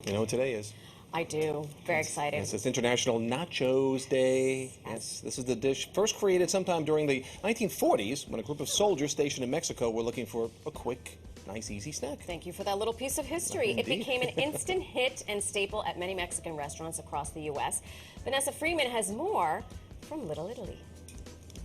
You know what today is? I do. Very exciting. Yes, it's International Nachos Day. Yes, this is the dish first created sometime during the 1940s when a group of soldiers stationed in Mexico were looking for a quick, nice, easy snack. Thank you for that little piece of history. It Indeed. became an instant hit and staple at many Mexican restaurants across the U.S. Vanessa Freeman has more from Little Italy.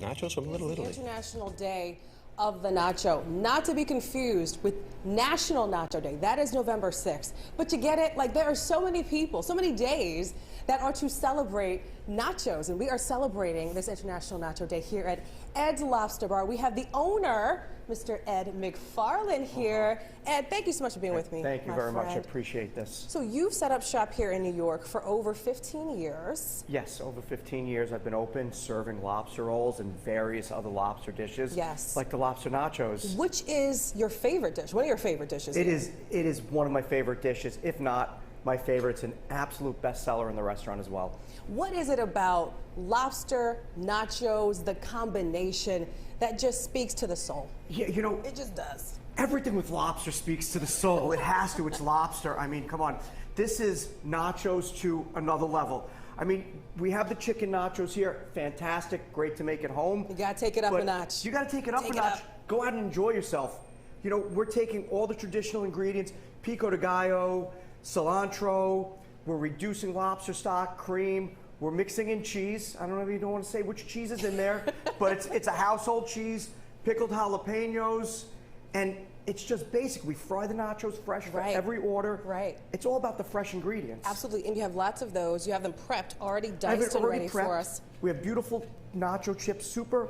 Nachos from Little Italy. International Day of the Nacho, not to be confused with National Nacho Day. That is November 6th. But to get it, like, there are so many people, so many days that are to celebrate nachos, and we are celebrating this International Nacho Day here at Ed's Lobster Bar. We have the owner, Mr. Ed McFarland here. Ed, thank you so much for being with me. Thank you very much. I appreciate this. So you've set up shop here in New York for over 15 years. Yes, over 15 years I've been open serving lobster rolls and various other lobster dishes. Yes. Like the lobster nachos. Which is your favorite dish? One of your favorite dishes? It is one of my favorite dishes, if not my favorite. It's an absolute bestseller in the restaurant as well. What is it about lobster, nachos, the combination that just speaks to the soul? Yeah, you know, It just does. everything with lobster speaks to the soul. It has to. It's lobster. I mean, come on. This is nachos to another level. I mean, we have the chicken nachos here. Fantastic. Great to make at home. You gotta take it up a notch. You gotta take it up a notch. Go out and enjoy yourself. You know, we're taking all the traditional ingredients, pico de gallo, cilantro. We're reducing lobster stock, cream. We're mixing in cheese. I don't know if you don't want to say which cheese is in there, but it's a household cheese, pickled jalapenos, and it's just basic. We fry the nachos fresh for every order. Right. It's all about the fresh ingredients. Absolutely, and you have lots of those. You have them prepped, already I have it diced and already ready prepped. for us. We have beautiful nacho chips, super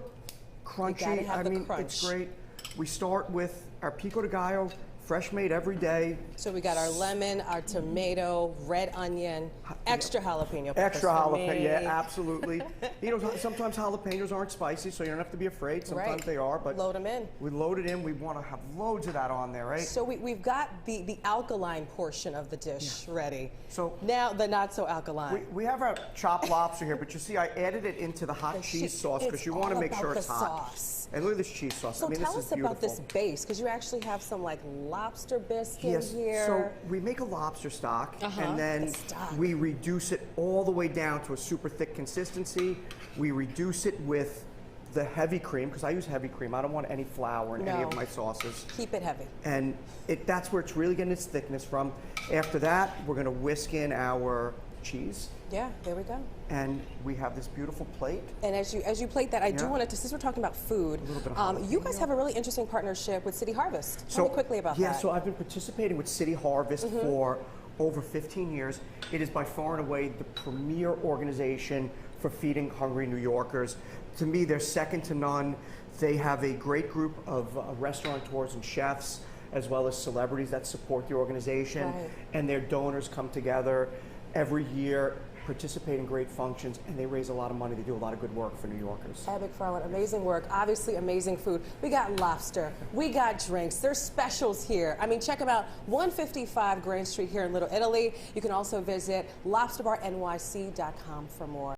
crunchy. gotta have I the mean, crunch. it's great. We start with our pico de gallo, fresh made every day. So we got our lemon, our tomato, red onion, extra jalapeno peppers Extra for jalapeno, me. yeah, absolutely. You know, sometimes jalapenos aren't spicy, so you don't have to be afraid. Sometimes Right. they are, but Load them in. we load it in. We want to have loads of that on there, right? So we've got the alkaline portion of the dish ready. So now the not so alkaline. we have our chopped lobster here, but you see, I added it into the hot cheese sauce because you want to make sure it's hot. Sauce. And look at this cheese sauce. So I mean, tell this us is about this beautiful. base, because you actually have some like lobster bisque Yes, in here. so we make a lobster stock, and then the stock. we reduce it all the way down to a super thick consistency. We reduce it with the heavy cream, because I use heavy cream. I don't want any flour in any of No. my sauces. Keep it heavy. And that's where it's really getting its thickness from. After that, we're going to whisk in our cheese, Yeah, there we go. and we have this beautiful plate. And as you plate that, I do Yeah. want to, since we're talking about food, A little bit of you guys have a really interesting partnership with City Harvest. Tell me quickly about yeah, that. so I've been participating with City Harvest for over 15 years. It is by far and away the premier organization for feeding hungry New Yorkers. To me, they're second to none. They have a great group of restaurateurs and chefs, as well as celebrities that support the organization. Right. And their donors come together every year, participate in great functions, and they raise a lot of money. They do a lot of good work for New Yorkers. Ed McFarland, amazing work, obviously amazing food. We got lobster, we got drinks, there's specials here. I mean, check them out, 155 Grand Street here in Little Italy. You can also visit lobsterbarnyc.com for more.